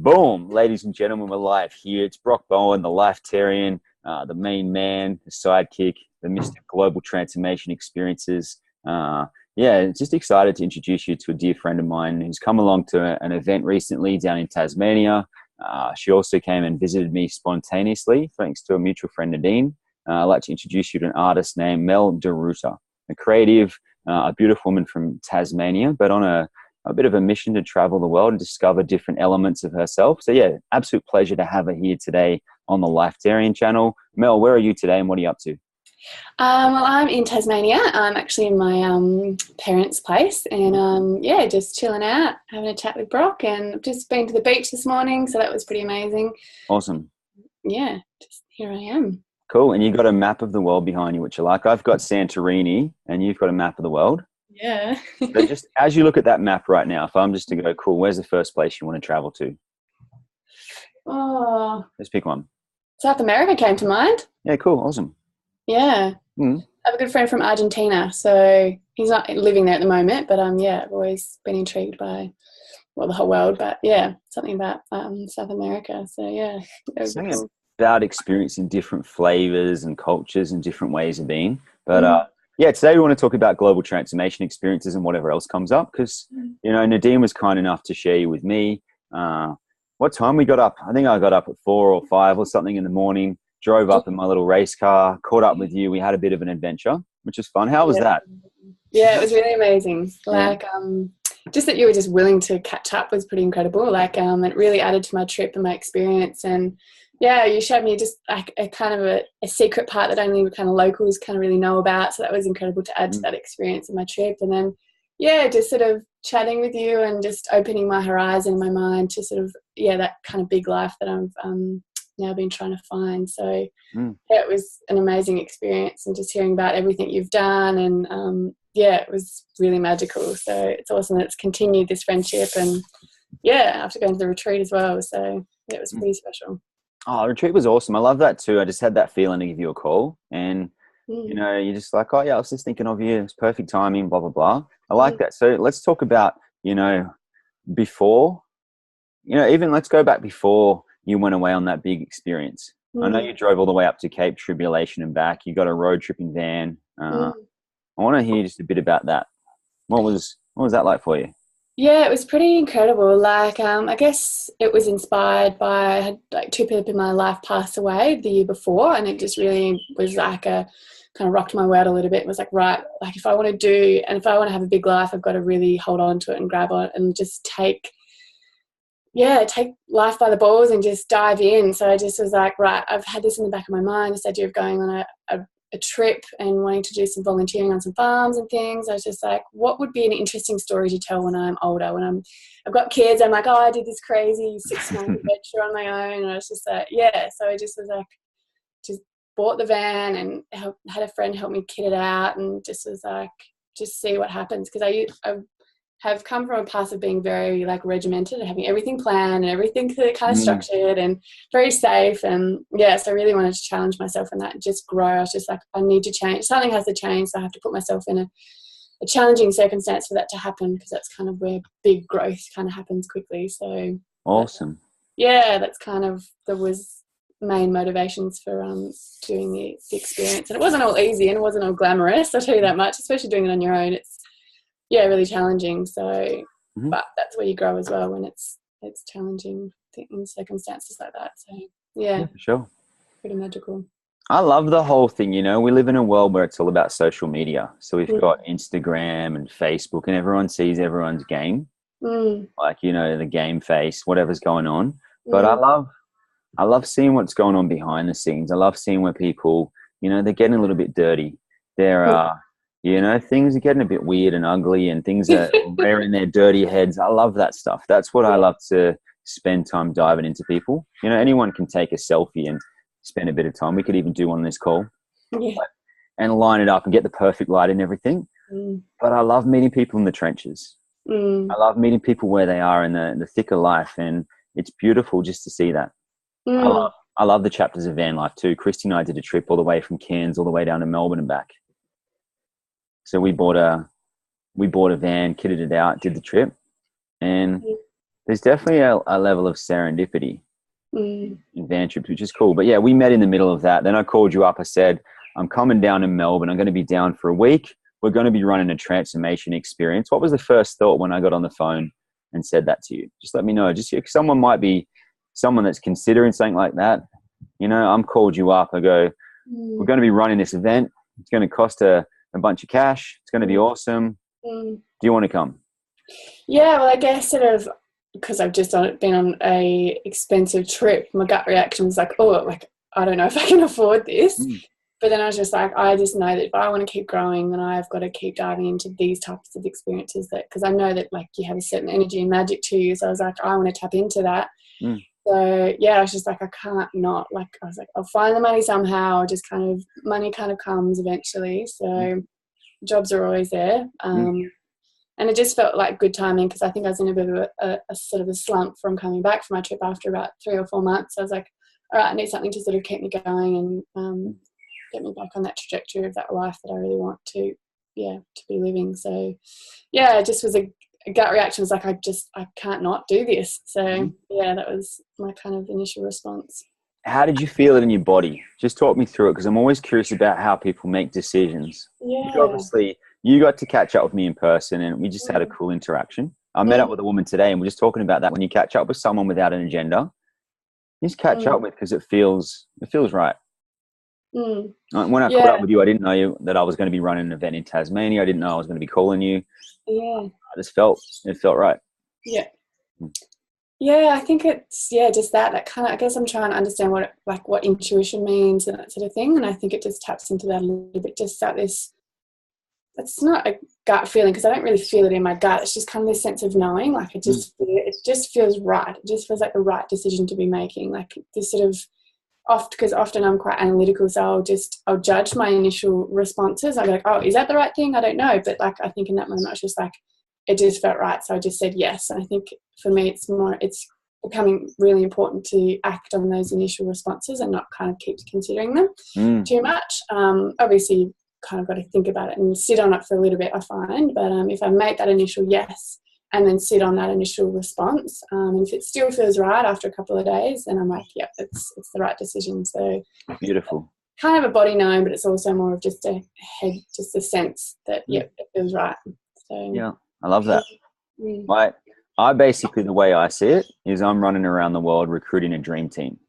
Boom, ladies and gentlemen, we're live here. It's Brock Bowen, the Lifetarian, the main man, the sidekick, the Mr. Global Transformation Experiences. Just excited to introduce you to a dear friend of mine who's come along to an event recently down in Tasmania. She also came and visited me spontaneously, thanks to a mutual friend, Nadine. I'd like to introduce you to an artist named Mel De Ruyter, a creative, a beautiful woman from Tasmania, but on a bit of a mission to travel the world and discover different elements of herself. So yeah, absolute pleasure to have her here today on the Lifetarian channel. Mel, where are you today and what are you up to? Well, I'm in Tasmania. I'm actually in my parents' place and just chilling out, having a chat with Brock, and I've just been to the beach this morning, so that was pretty amazing. Awesome. Yeah, just here I am. Cool. And you've got a map of the world behind you, which you like. I've got Santorini and you've got a map of the world. Yeah. So just as you look at that map right now, if I'm just to go, cool, where's the first place you want to travel to? Oh, Let's pick one. South America came to mind. Yeah, cool. Awesome. Yeah. I have a good friend from Argentina, so he's not living there at the moment, but I've always been intrigued by, well, the whole world, but yeah, something about South America. So yeah, that was Something cool. about experiencing different flavors and cultures and different ways of being. But today we want to talk about global transformation experiences and whatever else comes up because, Nadine was kind enough to share you with me. What time we got up? I think I got up at 4 or 5 or something in the morning, drove up in my little race car, caught up with you. We had a bit of an adventure, which was fun. How was that? Yeah, it was really amazing. Just that you were just willing to catch up was pretty incredible. It really added to my trip and my experience. And yeah, you showed me just like a kind of a secret part that only kind of locals kind of really know about. So that was incredible to add to that experience of my trip. And then, just sort of chatting with you and just opening my horizon in my mind to sort of, that kind of big life that I've now been trying to find. So it was an amazing experience, and just hearing about everything you've done. And it was really magical. So it's awesome that it's continued this friendship. And after going to the retreat as well. So it was pretty special. Oh, the retreat was awesome. I love that too. I just had that feeling to give you a call and, you're just like, oh yeah, I was just thinking of you. It's perfect timing, blah, blah, blah. I like that. So let's talk about, before, even let's go back before you went away on that big experience. I know you drove all the way up to Cape Tribulation and back. You got a road tripping van. I want to hear just a bit about that. What was that like for you? Yeah, it was pretty incredible. I guess it was inspired by, I had like 2 people in my life pass away the year before, and it just really was like kind of rocked my world a little bit. It was like, right, like if I want to have a big life, I've got to really hold on to it and grab on it and just take life by the balls and just dive in. So I just was like, right, I've had this in the back of my mind, this idea of going on a trip and wanting to do some volunteering on some farms and things. I was just like, what would be an interesting story to tell when I'm older? When I've got kids, I'm like, oh, I did this crazy 6-month adventure on my own. And I was just like, so I just was like, just bought the van and had a friend help me kit it out, and just was like, just see what happens. Because I have come from a past of being very like regimented and having everything planned and everything kind of structured and very safe. And so I really wanted to challenge myself in that and just grow. I was just like, I need to change. Something has to change. So I have to put myself in a challenging circumstance for that to happen, because that's kind of where big growth kind of happens quickly. So awesome. That's kind of was main motivations for doing the experience. And it wasn't all easy and it wasn't all glamorous, I'll tell you that much, especially doing it on your own. It's really challenging. So, but that's where you grow as well, when it's challenging in circumstances like that. So, yeah, for sure. Pretty magical. I love the whole thing. We live in a world where it's all about social media. So we've got Instagram and Facebook, and everyone sees everyone's game, like the game face, whatever's going on. But I love seeing what's going on behind the scenes. I love seeing where people, they're getting a little bit dirty. There are. Things are getting a bit weird and ugly, and things are rearing their dirty heads. I love that stuff. That's what I love to spend time diving into people. Anyone can take a selfie and spend a bit of time. We could even do one on this call and line it up and get the perfect light and everything. But I love meeting people in the trenches. I love meeting people where they are in the thick of life, and it's beautiful just to see that. I love the chapters of van life too. Christy and I did a trip all the way from Cairns all the way down to Melbourne and back. So we bought a van, kitted it out, did the trip, and There's definitely a level of serendipity in van trips, which is cool. But yeah, we met in the middle of that. Then I called you up. I said, I'm coming down to Melbourne. I'm going to be down for a week. We're going to be running a transformation experience. What was the first thought when I got on the phone and said that to you? Just let me know. Just someone might be someone that's considering something like that. You know, I'm called you up. I go, we're going to be running this event. It's going to cost a bunch of cash. It's going to be awesome. Do you want to come? Yeah, well, I guess sort of because I've just been on a expensive trip, my gut reaction was like, oh, like, I don't know if I can afford this. But then I was just like, I just know that if I want to keep growing, then I've got to keep diving into these types of experiences, that because I know that like you have a certain energy and magic to you. So I was like, I want to tap into that. So yeah, I was just like, I can't not, like, I was like, I'll find the money somehow. Just kind of, money kind of comes eventually. So jobs are always there. And it just felt like good timing because I think I was in a bit of a sort of a slump from coming back from my trip after about 3 or 4 months. So I was like, all right, I need something to sort of keep me going and get me back on that trajectory of that life that I really want to be living. So yeah, it just was a gut reaction, was like, I can't not do this. So yeah, that was my kind of initial response. How did you feel it in your body? Just talk me through it, because I'm always curious about how people make decisions. Yeah. Obviously, you got to catch up with me in person and we just had a cool interaction. I met up with a woman today and we're just talking about that. When you catch up with someone without an agenda, you just catch up with, because it feels right. When I caught up with you, I didn't know that I was going to be running an event in Tasmania. I didn't know I was going to be calling you. Yeah. I just felt right. Yeah. Yeah, I think it's, just that kind of, I guess I'm trying to understand what intuition means and that sort of thing. And I think it just taps into that a little bit, just that this, it's not a gut feeling because I don't really feel it in my gut. It's just kind of this sense of knowing, like it just feels right. It just feels like the right decision to be making. Like this sort of, because often I'm quite analytical, so I'll judge my initial responses. I'll be like, oh, is that the right thing? I don't know. But like, I think in that moment, I was just like, it just felt right. So I just said yes. And I think for me, it's becoming really important to act on those initial responses and not kind of keep considering them too much. Obviously, you've kind of got to think about it and sit on it for a little bit, I find. But if I make that initial yes and then sit on that initial response, and if it still feels right after a couple of days, then I'm like, yep, it's the right decision. So beautiful. Kind of a body knowing, but it's also more of just a head, just a sense that, yep, it feels right. So yeah. I love that. I basically, the way I see it is I'm running around the world recruiting a dream team.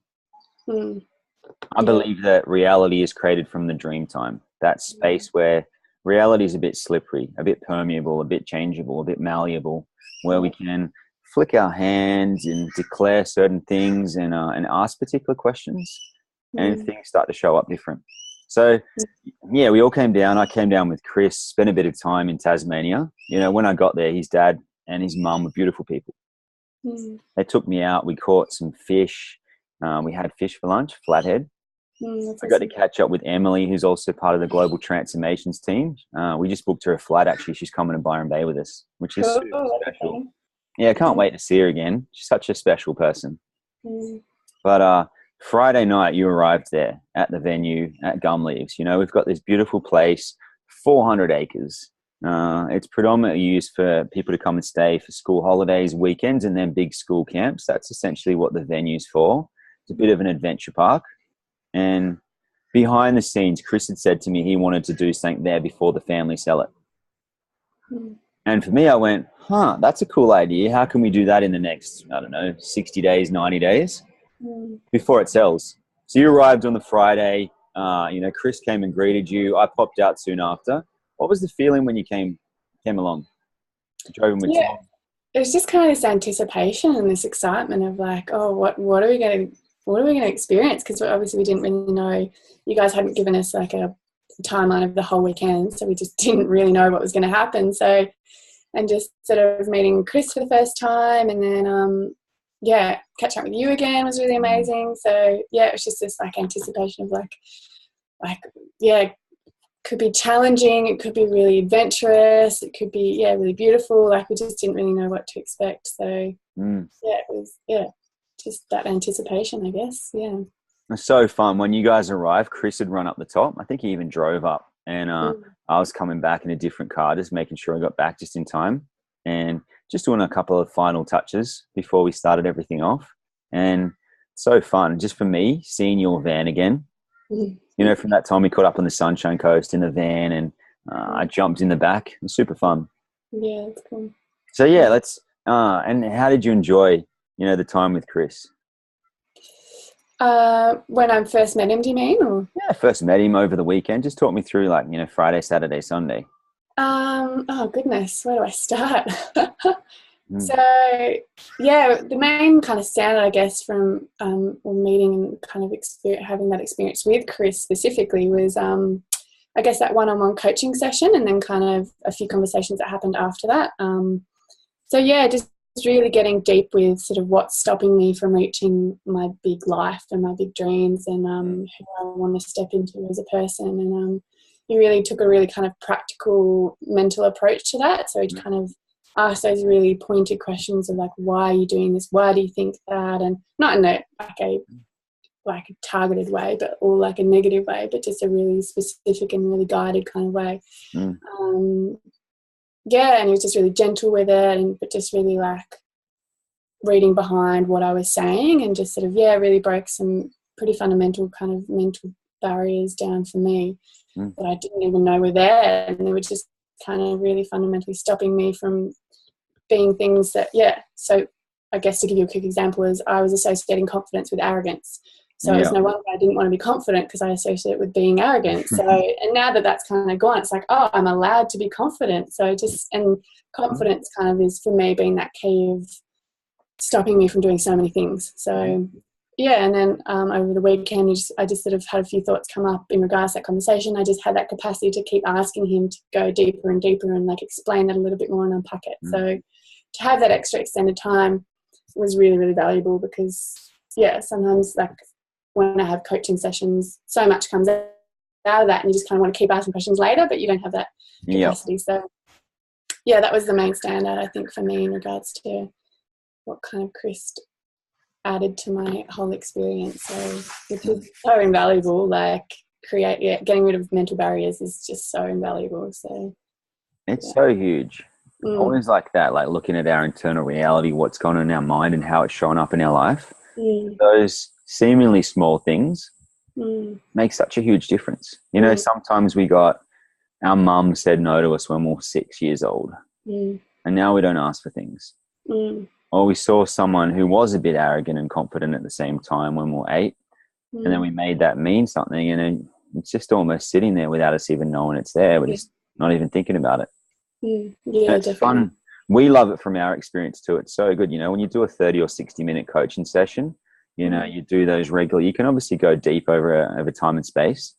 I believe that reality is created from the dream time. That space where reality is a bit slippery, a bit permeable, a bit changeable, a bit malleable, where we can flick our hands and declare certain things and ask particular questions, and things start to show up different. So, yeah, we all came down. I came down with Chris, spent a bit of time in Tasmania. You know, when I got there, his dad and his mum were beautiful people. They took me out. We caught some fish. We had fish for lunch, flathead. I got to catch up with Emily, who's also part of the Global Transformations team. We just booked her a flight, actually. She's coming to Byron Bay with us, which is super special. Yeah, I can't wait to see her again. She's such a special person. But Friday night, you arrived there at the venue at Gumleaves. You know, we've got this beautiful place, 400 acres. It's predominantly used for people to come and stay for school holidays, weekends, and then big school camps. That's essentially what the venue's for. It's a bit of an adventure park. And behind the scenes, Chris had said to me he wanted to do something there before the family sell it. And for me, I went, that's a cool idea. How can we do that in the next, 60 days, 90 days before it sells? So you arrived on the Friday. Chris came and greeted you. I popped out soon after. What was the feeling when you came along? Drove him with Tom? It was just kind of this anticipation and this excitement of like, oh, what are we going to experience? Because obviously we didn't really know. You guys hadn't given us like a timeline of the whole weekend, so we just didn't really know what was going to happen. So, and just sort of meeting Chris for the first time, and then catching up with you again was really amazing. So yeah, it was just this like anticipation of could be challenging, it could be really adventurous, it could be really beautiful. Like we just didn't really know what to expect. So it was just that anticipation, I guess. Yeah. It's so fun. When you guys arrived, Chris had run up the top. I think he even drove up, and I was coming back in a different car, just making sure I got back just in time. And just doing a couple of final touches before we started everything off. And so fun, just for me, seeing your van again. You know, from that time we caught up on the Sunshine Coast in the van, and I jumped in the back. It was super fun. Yeah, it's cool. So yeah, and how did you enjoy, the time with Chris? When I first met him, do you mean? Or? Yeah, first met him over the weekend. Just talk me through Friday, Saturday, Sunday. Oh goodness, where do I start? So yeah, the main kind of standout, I guess, from meeting and kind of having that experience with Chris specifically was I guess that one-on-one coaching session, and then kind of a few conversations that happened after that. So yeah, just really getting deep with sort of what's stopping me from reaching my big life and my big dreams, and who I want to step into as a person. And he really took a really kind of practical mental approach to that. So he kind of asked those really pointed questions of like, why are you doing this? Why do you think that? And not in a targeted way, but or like a negative way, but just a really specific and really guided kind of way. And he was just really gentle with it, but just really like reading behind what I was saying, and just sort of really broke some pretty fundamental kind of mental barriers down for me that I didn't even know were there, and they were just kind of really fundamentally stopping me from being things that so I guess to give you a quick example is I was associating confidence with arrogance. So it's no wonder I didn't want to be confident, because I associate it with being arrogant. So, and now that that's kind of gone, it's like, oh, I'm allowed to be confident. So and confidence kind of is for me being that key of stopping me from doing so many things. So and then over the weekend, I just sort of had a few thoughts come up in regards to that conversation. I just had that capacity to keep asking him to go deeper and deeper and like explain that a little bit more and unpack it. So to have that extra extended time was really, really valuable, because sometimes like when I have coaching sessions, so much comes out of that, and you just kind of want to keep asking questions later, but you don't have that capacity. So that was the main standout, I think, for me in regards to what kind of Chris added to my whole experience. So which is so invaluable. Like getting rid of mental barriers is just so invaluable. So it's so huge. Always like that, like looking at our internal reality, what's going on in our mind and how it's showing up in our life. Those seemingly small things make such a huge difference. Sometimes our mum said no to us when we were 6 years old, and now we don't ask for things. Or we saw someone who was a bit arrogant and confident at the same time when we were 8, and then we made that mean something, and then it's just almost sitting there without us even knowing it's there. We're just not even thinking about it. It's definitely fun. We love it from our experience too. It's so good. When you do a 30 or 60-minute coaching session, you do those regularly. You can obviously go deep over time and space,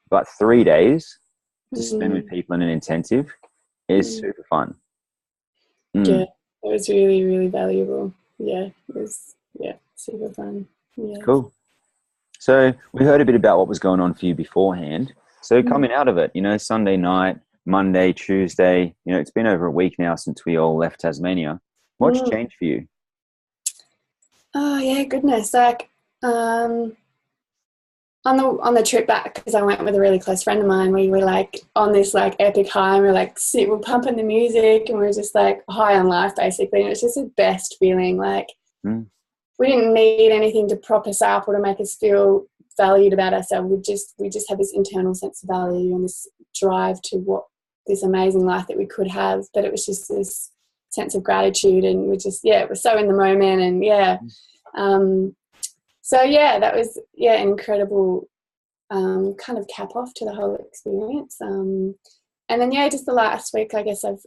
but 3 days to spend with people in an intensive is super fun. Yeah, it was really, really valuable. Yeah, it was super fun. Yeah. Cool. So we heard a bit about what was going on for you beforehand. So coming out of it, Sunday night, Monday, Tuesday, it's been over a week now since we all left Tasmania. What's changed for you? Oh yeah, goodness! Like on the trip back, because I went with a really close friend of mine, we were like on this like epic high, and we're pumping the music, and we're just like high on life basically. And it was just the best feeling. Like we didn't need anything to prop us up or to make us feel valued about ourselves. We just had this internal sense of value and this drive to what this amazing life that we could have. But it was just this sense of gratitude, and we just it was so in the moment, and that was an incredible kind of cap off to the whole experience. And then just the last week, I guess I've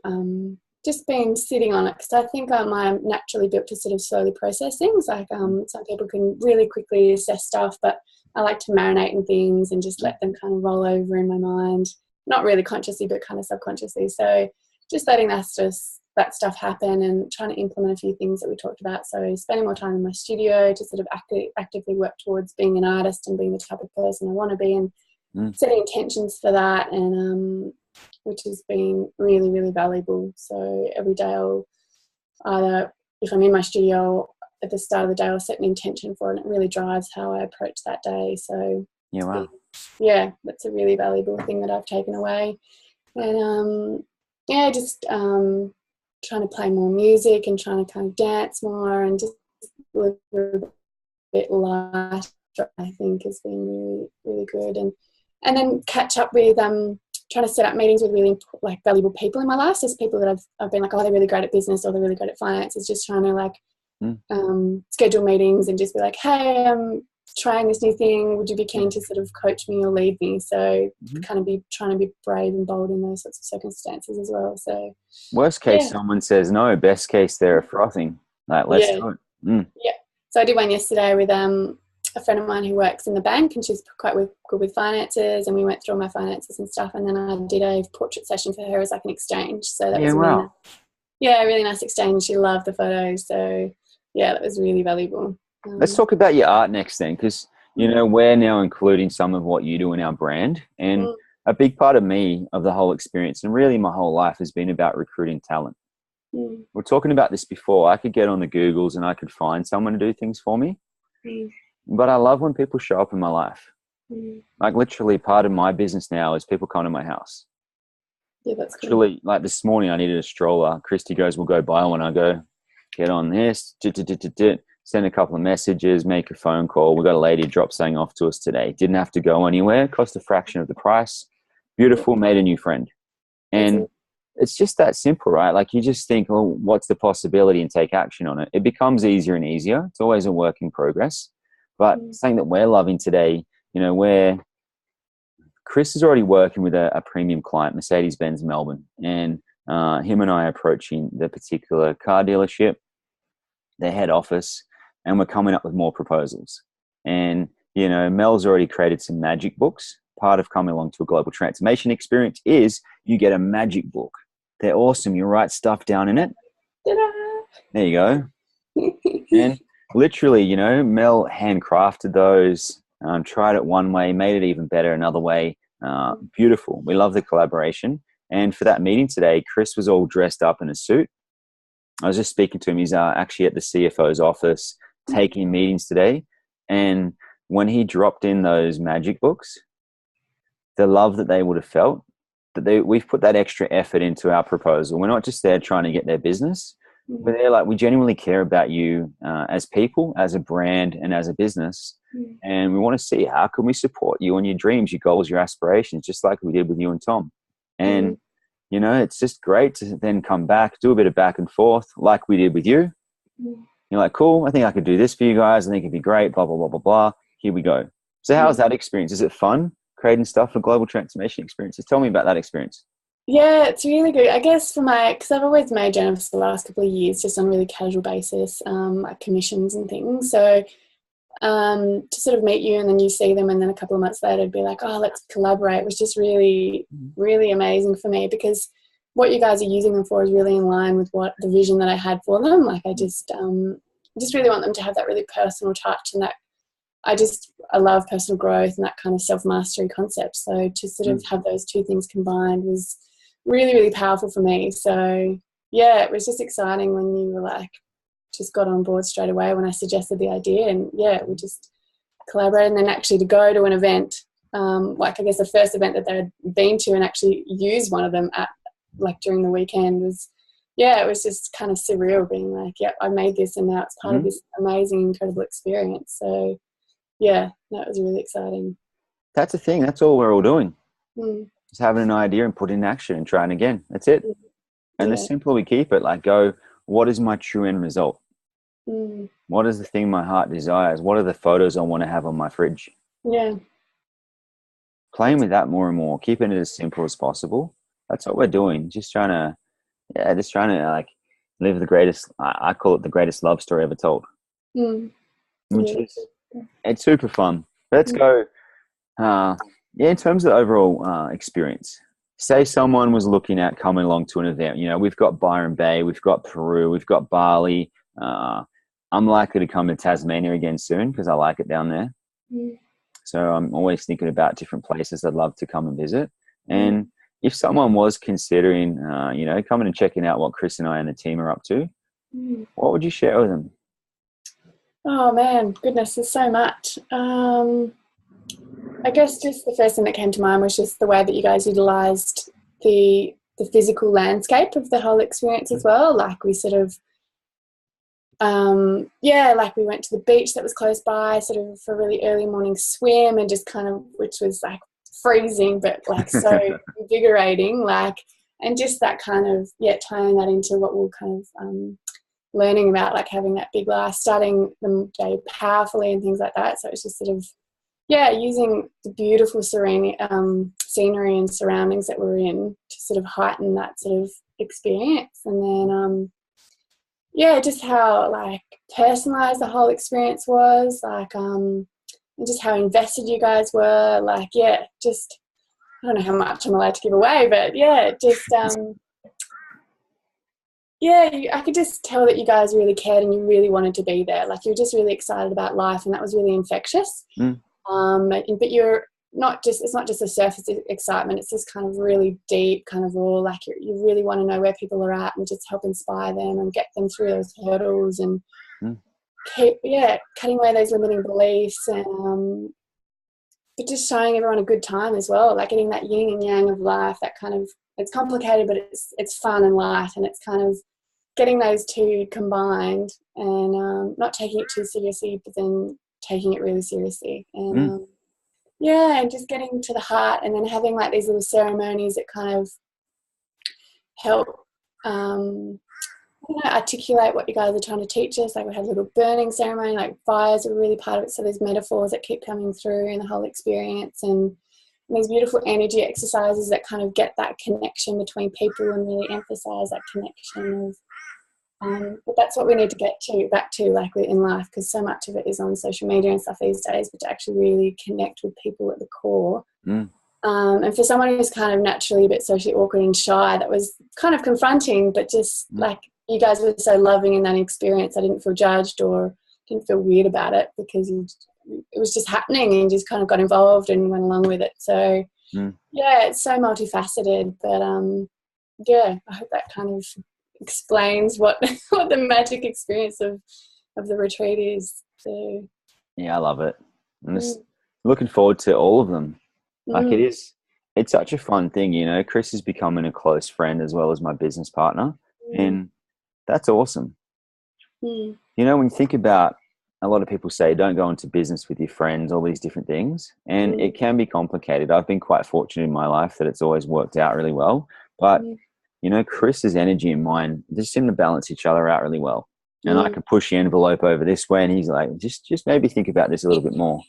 just been sitting on it, because I think I'm naturally built to sort of slowly process things. Like some people can really quickly assess stuff, but I like to marinate in things and just let them kind of roll over in my mind, not really consciously, but kind of subconsciously. So just letting that stuff happen, and trying to implement a few things that we talked about. So spending more time in my studio to sort of actively work towards being an artist and being the type of person I want to be, and setting intentions for that, and which has been really, really valuable. So every day I'll either, if I'm in my studio at the start of the day, I'll set an intention for it, and it really drives how I approach that day. So that's a really valuable thing that I've taken away. And just trying to play more music and trying to kind of dance more and just live a bit lighter, I think has been really, really good. And then catch up with trying to set up meetings with really like valuable people in my life. So people that I've been like, oh, they're really great at business or they're really great at finance. It's just trying to like schedule meetings and just be like, hey, I'm trying this new thing. Would you be keen to sort of coach me or lead me? So kind of be trying to be brave and bold in those sorts of circumstances as well. So worst case, someone says no. Best case, they're frothing. Like, let's do it. Yeah. So I did one yesterday with a friend of mine who works in the bank, and she's quite good with finances, and we went through all my finances and stuff, and then I did a portrait session for her as like an exchange. So that was a really nice exchange. She loved the photos. So yeah, that was really valuable. Let's talk about your art next then, because you know we're now including some of what you do in our brand, and a big part of me, of the whole experience, and really my whole life has been about recruiting talent. We're talking about this before. I could get on the Googles and I could find someone to do things for me. But I love when people show up in my life. Like literally part of my business now is people come to my house. Yeah, that's cool. Literally, like this morning I needed a stroller. Christy goes, we'll go buy one. I go, get on this, send a couple of messages, make a phone call. We got a lady drop something off to us today. Didn't have to go anywhere. Cost a fraction of the price. Beautiful, made a new friend. And it's just that simple, right? Like you just think, oh, what's the possibility, and take action on it. It becomes easier and easier. It's always a work in progress. But something that we're loving today, you know, where Chris is already working with a premium client, Mercedes-Benz Melbourne, and him and I are approaching the particular car dealership, their head office, and we're coming up with more proposals. And, you know, Mel's already created some magic books. Part of coming along to a global transformation experience is you get a magic book. They're awesome. You write stuff down in it. Ta-da! There you go. And literally, you know, Mel handcrafted those, tried it one way, made it even better another way. Beautiful. We love the collaboration. And for that meeting today, Chris was all dressed up in a suit. I was just speaking to him. He's actually at the CFO's office taking meetings today. And when he dropped in those magic books, the love that they would have felt, that we've put that extra effort into our proposal. We're not just there trying to get their business, but they're like, we genuinely care about you as people, as a brand, and as a business. And we want to see how can we support you on your dreams, your goals, your aspirations, just like we did with you and Tom. And, you know, it's just great to then come back, do a bit of back and forth like we did with you. You're like, cool, I think I could do this for you guys. I think it'd be great, blah, blah, blah, blah, blah. Here we go. So how's that experience? Is it fun creating stuff for global transformation experiences? Tell me about that experience. Yeah, it's really good. I guess because I've always made journals for the last couple of years, just on a really casual basis, like commissions and things. So to sort of meet you and then you see them and then a couple of months later it'd be like, oh, let's collaborate, was just really, really amazing for me, because what you guys are using them for is really in line with what the vision that I had for them. Like I just really want them to have that really personal touch, and that I love personal growth and that kind of self-mastery concept. So to sort of have those two things combined was really, really powerful for me. So yeah, it was just exciting when you were like, just got on board straight away when I suggested the idea, and yeah, we just collaborated. And then actually to go to an event, like I guess the first event that they'd been to and actually use one of them at like during the weekend was, yeah, it was just kind of surreal being like, yeah, I made this and now it's part of this amazing, incredible experience. So yeah, that was really exciting. That's the thing. That's all we're all doing. Just having an idea and putting in action and trying again. That's it. And the simpler we keep it, like go, what is my true end result? What is the thing my heart desires? What are the photos I want to have on my fridge? Yeah. Playing with that more and more, keeping it as simple as possible. That's what we're doing. Just trying to like live the greatest, I call it the greatest love story ever told. Which is, it's super fun. Let's go. In terms of the overall experience, say someone was looking at coming along to an event. You know, we've got Byron Bay, we've got Peru, we've got Bali. I'm likely to come to Tasmania again soon because I like it down there. So I'm always thinking about different places I'd love to come and visit. And if someone was considering, you know, coming and checking out what Chris and I and the team are up to, what would you share with them? Oh man, goodness, there's so much. I guess just the first thing that came to mind was just the way that you guys utilised the the physical landscape of the whole experience as well. Like we sort of, like we went to the beach that was close by, sort of for a really early morning swim, and just kind of, which was like freezing, but like so invigorating, like, and just that kind of, tying that into what we're kind of learning about, like having that big life, starting the day powerfully and things like that. So it's just sort of, using the beautiful serene scenery and surroundings that we're in to sort of heighten that sort of experience. And then, just how like personalised the whole experience was, like, and just how invested you guys were. Like, just, I don't know how much I'm allowed to give away, but just, I could just tell that you guys really cared and you really wanted to be there. Like, you were just really excited about life, and that was really infectious. But you're not just, it's not just a surface excitement, it's this kind of really deep kind of raw, like you really want to know where people are at and just help inspire them and get them through those hurdles and keep, cutting away those limiting beliefs, and but just showing everyone a good time as well, like getting that yin and yang of life, that kind of, it's complicated, but it's fun and light, and it's kind of getting those two combined, and not taking it too seriously, but then taking it really seriously, and and just getting to the heart, and then having like these little ceremonies that kind of help articulate what you guys are trying to teach us. Like we had a little burning ceremony, like fires are really part of it, so there's metaphors that keep coming through in the whole experience, and these beautiful energy exercises that kind of get that connection between people and really emphasize that connection of but that's what we need to get back to, like in life, because so much of it is on social media and stuff these days, but to actually really connect with people at the core. And for someone who's kind of naturally a bit socially awkward and shy, that was kind of confronting, but just like you guys were so loving in that experience. I didn't feel judged or didn't feel weird about it, because it was just happening, and you just kind of got involved and went along with it. So it's so multifaceted, but I hope that kind of explains what what the magic experience of the retreat is. So I love it. I'm just looking forward to all of them. Like it's such a fun thing, you know. Chris is becoming a close friend as well as my business partner, and that's awesome. You know, when you think about, a lot of people say don't go into business with your friends, all these different things, and it can be complicated. I've been quite fortunate in my life that it's always worked out really well, but you know, Chris's energy and mine just seem to balance each other out really well. And I can push the envelope over this way, and he's like, just maybe think about this a little bit more.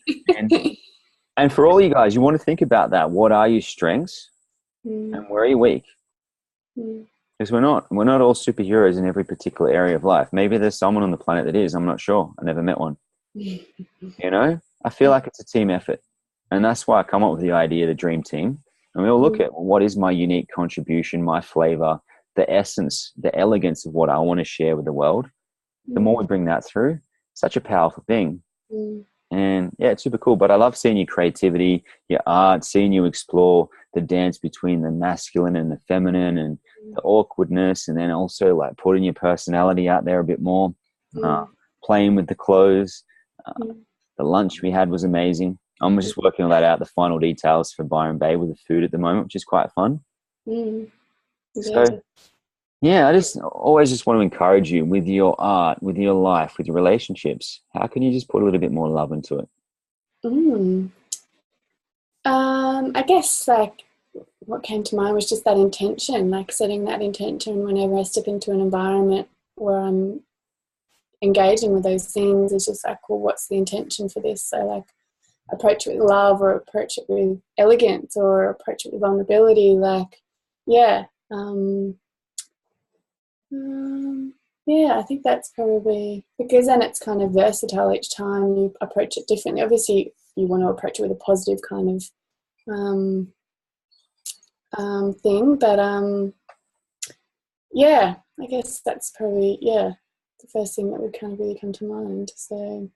And for all you guys, you want to think about that. What are your strengths and where are you weak? Because we're not all superheroes in every particular area of life. Maybe there's someone on the planet that is. I'm not sure. I never met one. You know, I feel like it's a team effort. And that's why I come up with the idea, the dream team. And we'll look at what is my unique contribution, my flavor, the essence, the elegance of what I want to share with the world. The more we bring that through, such a powerful thing. And it's super cool. But I love seeing your creativity, your art, seeing you explore the dance between the masculine and the feminine, and the awkwardness, and then also like putting your personality out there a bit more, playing with the clothes. The lunch we had was amazing. I'm just working all that out, the final details for Byron Bay with the food at the moment, which is quite fun. So, I just always just want to encourage you with your art, with your life, with your relationships. How can you just put a little bit more love into it? I guess like what came to mind was just that intention, like setting that intention whenever I step into an environment where I'm engaging with those things. It's just like, well, what's the intention for this? So like approach it with love, or approach it with elegance, or approach it with vulnerability. Like, I think that's probably, because then it's kind of versatile each time you approach it differently. Obviously, you want to approach it with a positive kind of thing, but I guess that's probably the first thing that would kind of really come to mind. So,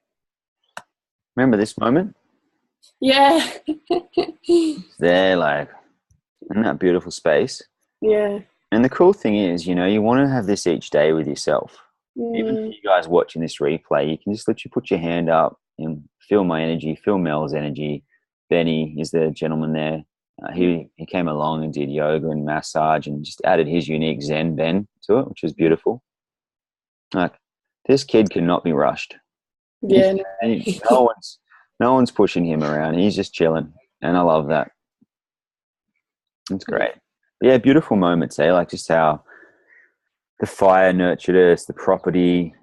remember this moment? Yeah. There, like, in that beautiful space. Yeah. And the cool thing is, you know, you want to have this each day with yourself. Even for you guys watching this replay, you can just literally put your hand up and feel my energy, feel Mel's energy. Benny is the gentleman there. He came along and did yoga and massage and just added his unique Zen bend to it, which was beautiful. Like, this kid cannot be rushed. Yeah. No one's pushing him around. He's just chilling, and I love that. It's great. Yeah, beautiful moments, eh? Like just how the fire nurtured us, the property.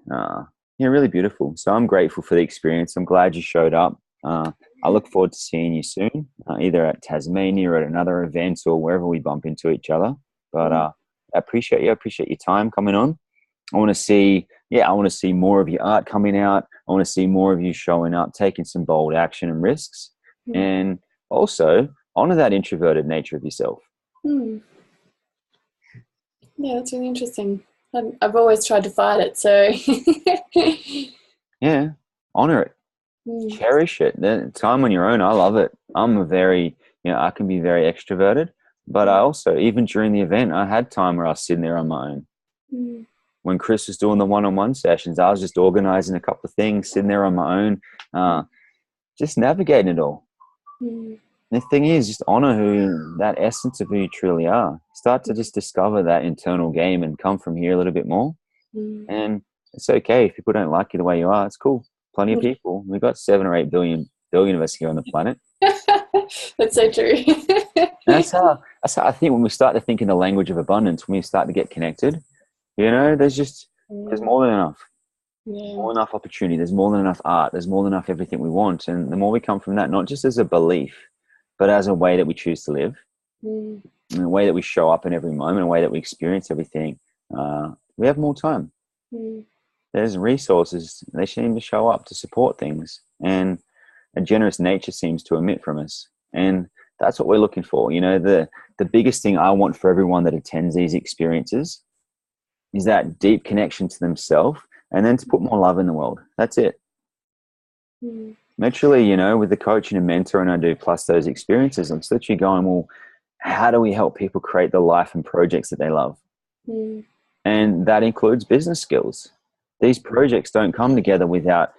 Yeah, really beautiful. So I'm grateful for the experience. I'm glad you showed up. I look forward to seeing you soon, either at Tasmania or at another event or wherever we bump into each other. But I appreciate you. I appreciate your time coming on. I want to see more of your art coming out. I want to see more of you showing up, taking some bold action and risks, and also honor that introverted nature of yourself. Yeah, that's really interesting. I've always tried to fight it, so yeah, honor it, cherish it. The time on your own, I love it. I'm I can be very extroverted, but I also, even during the event, I had time where I was sitting there on my own. When Chris was doing the one-on-one sessions, I was just organizing a couple of things, sitting there on my own, just navigating it all. The thing is, just honor that essence of who you truly are. Start to just discover that internal game and come from here a little bit more. And it's okay if people don't like you the way you are. It's cool. Plenty of people. We've got 7 or 8 billion of us here on the planet. That's so true. That's how I think when we start to think in the language of abundance, when we start to get connected, there's more than enough. There's more than enough opportunity. There's more than enough art. There's more than enough everything we want. And the more we come from that, not just as a belief, but as a way that we choose to live, in a way that we show up in every moment, a way that we experience everything, we have more time. There's resources. They seem to show up to support things. And a generous nature seems to emit from us. And that's what we're looking for. The biggest thing I want for everyone that attends these experiences is that deep connection to themselves, and then to put more love in the world. That's it. Literally, with the coaching and mentoring I do, plus those experiences, I'm literally going, well, how do we help people create the life and projects that they love? And that includes business skills. These projects don't come together without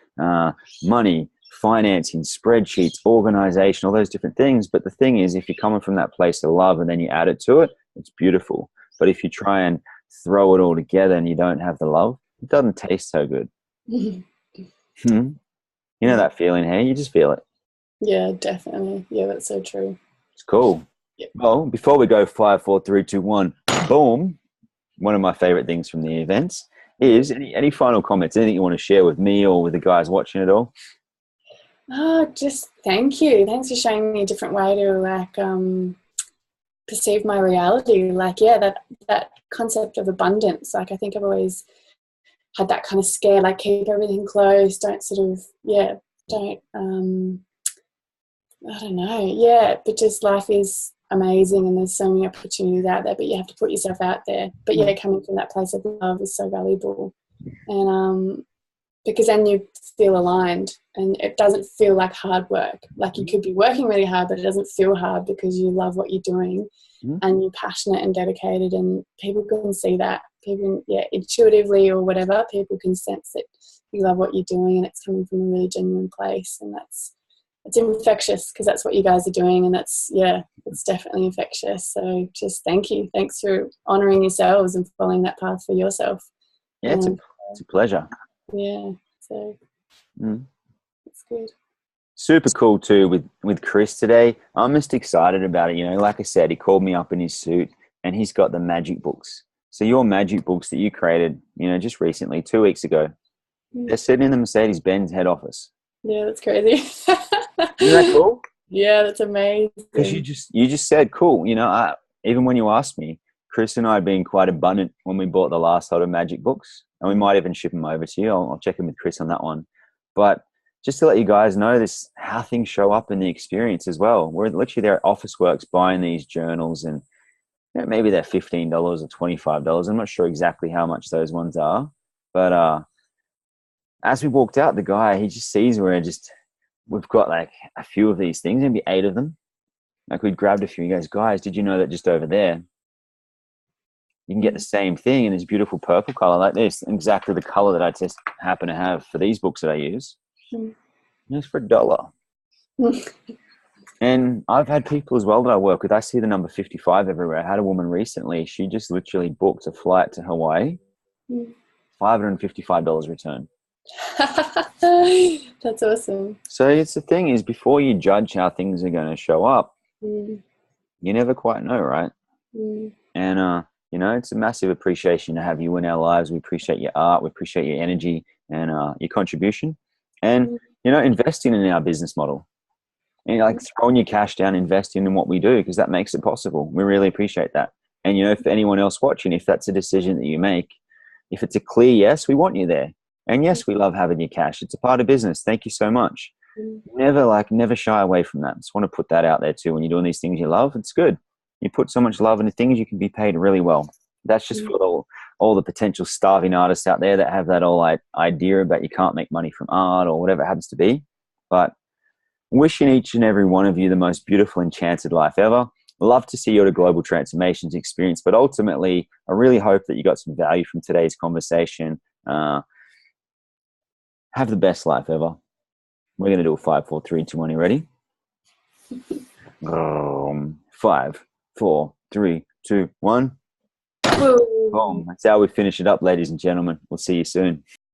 money, financing, spreadsheets, organization, all those different things. But the thing is, if you're coming from that place of love and then you add it to it, it's beautiful. But if you try and throw it all together and you don't have the love, it doesn't taste so good. You know that feeling, hey? You just feel it. Yeah, definitely. Yeah, that's so true. It's cool. Yep. Well, before we go 5, 4, 3, 2, 1, boom. One of my favorite things from the events is any final comments, anything you want to share with me or with the guys watching it all? Just thank you. Thanks for showing me a different way to perceive my reality. That concept of abundance. I think I've always had that kind of scare, keep everything close, don't I don't know. Yeah, but just life is amazing and there's so many opportunities out there, but you have to put yourself out there. But coming from that place of love is so valuable. And because then you feel aligned and it doesn't feel like hard work. You could be working really hard, but it doesn't feel hard because you love what you're doing and you're passionate and dedicated, and people can see that. People, intuitively or whatever, people can sense that you love what you're doing and it's coming from a really genuine place, and it's infectious because that's what you guys are doing, and it's definitely infectious. So just thank you. Thanks for honouring yourselves and following that path for yourself. Yeah, it's a pleasure. Yeah, so it's good. Super cool too with Chris today. I'm just excited about it. Like I said, he called me up in his suit and he's got the magic books. So your magic books that you created, just recently, 2 weeks ago, they're sitting in the Mercedes-Benz head office. Yeah, that's crazy. Isn't that cool? Yeah, that's amazing. Because you just said cool. Even when you asked me, Chris and I had been quite abundant when we bought the last lot of magic books, and we might even ship them over to you. I'll check in with Chris on that one. But just to let you guys know this, how things show up in the experience as well. We're literally there at Officeworks buying these journals, and maybe they're $15 or $25. I'm not sure exactly how much those ones are. But as we walked out, the guy, he just sees we've got a few of these things, maybe 8 of them. We'd grabbed a few. He goes, guys, did you know that just over there, you can get the same thing in this beautiful purple color like this, exactly the color that I just happen to have for these books that I use. And it's for $1. And I've had people as well that I work with. I see the number 55 everywhere. I had a woman recently. She just literally booked a flight to Hawaii, $555 return. That's awesome. So it's the thing is, before you judge how things are going to show up, you never quite know, right? And, you know, it's a massive appreciation to have you in our lives. We appreciate your art. We appreciate your energy and your contribution. And, you know, investing in our business model. And like throwing your cash down, investing in what we do, because that makes it possible. We really appreciate that. And, you know, for anyone else watching, if that's a decision that you make, if it's a clear yes, we want you there. And yes, we love having your cash. It's a part of business. Thank you so much. Never shy away from that. Just want to put that out there too. When you're doing these things you love, it's good. You put so much love into things, you can be paid really well. That's just for all the potential starving artists out there that have that whole idea about you can't make money from art or whatever it happens to be. But wishing each and every one of you the most beautiful, enchanted life ever. Love to see your global transformations experience, but ultimately, I really hope that you got some value from today's conversation. Have the best life ever. We're going to do a 5, 4, 3, 2, 1. You ready? 5, 4, 3, 2, 1. Boom. That's how we finish it up, ladies and gentlemen. We'll see you soon.